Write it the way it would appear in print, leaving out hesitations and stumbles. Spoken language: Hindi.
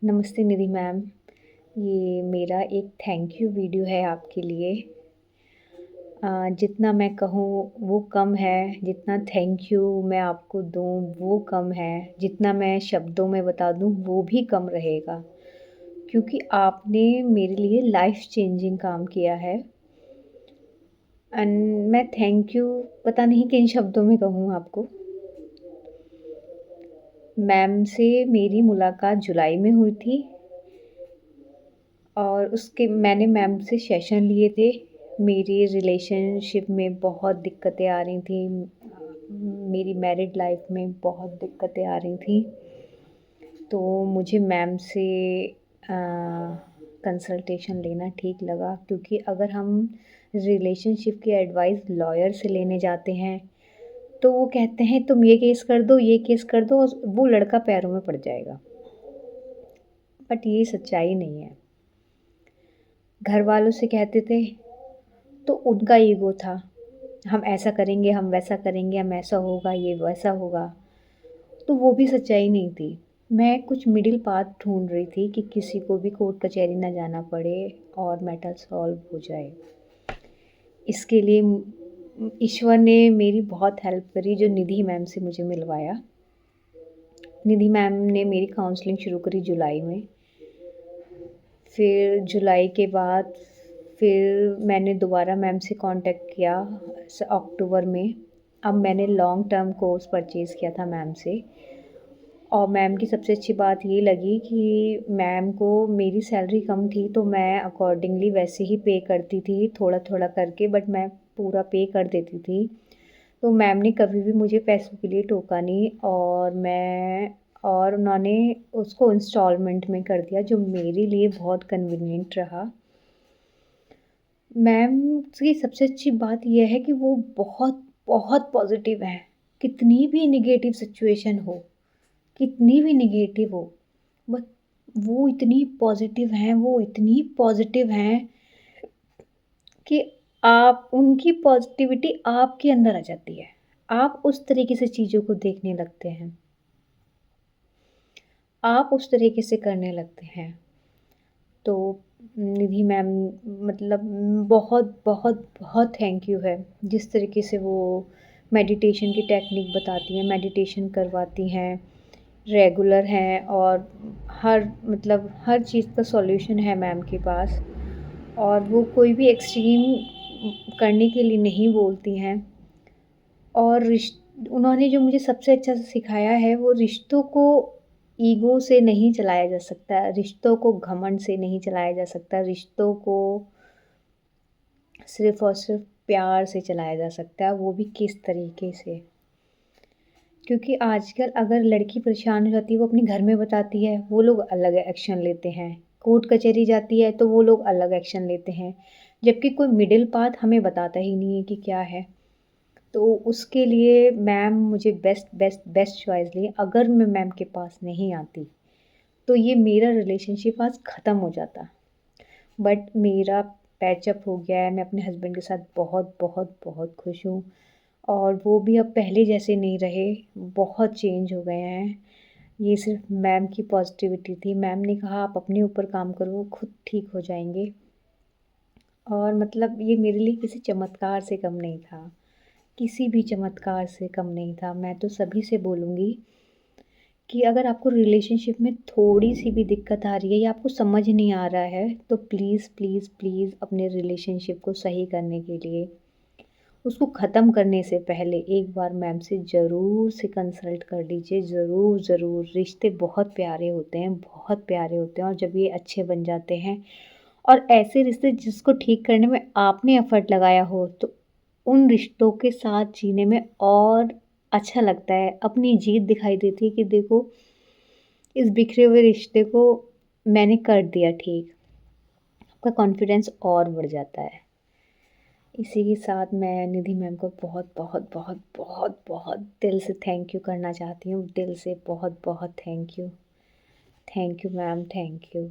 नमस्ते निधि मैम, ये मेरा एक थैंक यू वीडियो है आपके लिए। जितना मैं कहूँ वो कम है, जितना थैंक यू मैं आपको दूँ वो कम है, जितना मैं शब्दों में बता दूँ वो भी कम रहेगा। क्योंकि आपने मेरे लिए लाइफ़ चेंजिंग काम किया है एंड मैं थैंक यू पता नहीं किन शब्दों में कहूँ आपको। मैम से मेरी मुलाकात जुलाई में हुई थी और उसके मैंने मैम से सेशन लिए थे। मेरी रिलेशनशिप में बहुत दिक्कतें आ रही थी। मेरी मैरिड लाइफ में बहुत दिक्कतें आ रही थी। तो मुझे मैम से कंसल्टेशन लेना ठीक लगा क्योंकि अगर हम रिलेशनशिप की एडवाइस लॉयर से लेने जाते हैं, तो वो कहते हैं तुम ये केस कर दो, ये केस कर दो और वो लड़का पैरों में पड़ जाएगा। बट ये सच्चाई नहीं है। घर वालों से कहते थे तो उनका ईगो था, हम ऐसा करेंगे, हम वैसा करेंगे, हम ऐसा होगा, ये वैसा होगा, तो वो भी सच्चाई नहीं थी। मैं कुछ मिडिल पाथ ढूँढ रही थी कि किसी को भी कोर्ट कचहरी ना जाना पड़े और मैटर सॉल्व हो जाए। इसके लिए ईश्वर ने मेरी बहुत हेल्प करी जो निधि मैम से मुझे मिलवाया। निधि मैम ने मेरी काउंसलिंग शुरू करी जुलाई में। फिर जुलाई के बाद फिर मैंने दोबारा मैम से कांटेक्ट किया अक्टूबर में। अब मैंने लॉन्ग टर्म कोर्स परचेज़ किया था मैम से और मैम की सबसे अच्छी बात ये लगी कि मैम को मेरी सैलरी कम थी तो मैं अकॉर्डिंगली वैसे ही पे करती थी थोड़ा-थोड़ा करके, बट मैं पूरा पे कर देती थी। तो मैम ने कभी भी मुझे पैसों के लिए टोका नहीं और उन्होंने उसको इंस्टॉलमेंट में कर दिया जो मेरे लिए बहुत कन्वीनिएंट रहा। मैम की सबसे अच्छी बात ये है कि वो बहुत, बहुत पॉज़िटिव हैं। कितनी भी नेगेटिव सिचुएशन हो, कितनी भी नेगेटिव हो, बट वो इतनी पॉज़िटिव हैं, वो इतनी पॉज़िटिव हैं कि आप उनकी पॉज़िटिविटी आपके अंदर आ जाती है। आप उस तरीके से चीज़ों को देखने लगते हैं। आप उस तरीके से करने लगते हैं। तो निधि मैम मतलब बहुत बहुत बहुत थैंक यू है। जिस तरीके से वो मेडिटेशन की टेक्निक बताती हैं, मेडिटेशन करवाती हैं, रेगुलर हैं और हर चीज़ का सॉल्यूशन है मैम के पास और वो कोई भी एक्सट्रीम करने के लिए नहीं बोलती हैं और उन्होंने जो मुझे सबसे अच्छा सिखाया है वो रिश्तों को ईगो से नहीं चलाया जा सकता, रिश्तों को घमंड से नहीं चलाया जा सकता, रिश्तों को सिर्फ़ और सिर्फ़ प्यार से चलाया जा सकता है, वो भी किस तरीके से। क्योंकि आजकल अगर लड़की परेशान हो जाती है, वो अपने घर में बताती है, वो लोग अलग एक्शन लेते हैं। कोर्ट कचहरी जाती है, तो वो लोग अलग एक्शन लेते हैं। जबकि कोई मिडल पाथ हमें बताता ही नहीं है कि क्या है। तो उसके लिए मैम मुझे बेस्ट बेस्ट बेस्ट चॉइस दी। अगर मैं मैम के पास नहीं आती, तो ये मेरा रिलेशनशिप आज ख़त्म हो जाता। बट मेरा पैचअप हो गया है, मैं अपने हस्बैंड के साथ बहुत बहुत बहुत खुश हूँ और वो भी अब पहले जैसे नहीं रहे, बहुत चेंज हो गए हैं। ये सिर्फ़ मैम की पॉज़िटिविटी थी। मैम ने कहा आप अपने ऊपर काम करो, खुद ठीक हो जाएँगे और मतलब ये मेरे लिए किसी चमत्कार से कम नहीं था। किसी भी चमत्कार से कम नहीं था। मैं तो सभी से बोलूँगी कि अगर आपको रिलेशनशिप में थोड़ी-सी भी दिक्कत आ रही है या आपको समझ नहीं आ रहा है, तो प्लीज़, प्लीज़, प्लीज़ अपने रिलेशनशिप को सही करने के लिए, उसको ख़त्म करने से पहले एक बार मैम से ज़रूर से कंसल्ट कर लीजिए, ज़रूर, ज़रूर। रिश्ते बहुत प्यारे होते हैं, बहुत प्यारे होते हैं और जब ये अच्छे बन जाते हैं और ऐसे रिश्ते जिसको ठीक करने में आपने एफ़र्ट लगाया हो, तो उन रिश्तों के साथ जीने में और अच्छा लगता है। अपनी जीत दिखाई देती है कि देखो, इस बिखरे हुए रिश्ते को मैंने कर दिया ठीक। आपका कॉन्फिडेंस और बढ़ जाता है। इसी के साथ मैं निधि मैम को बहुत, बहुत, बहुत, बहुत, बहुत दिल से थैंक यू करना चाहती हूँ। दिल से बहुत-बहुत thank you. Thank you ma'am, thank you.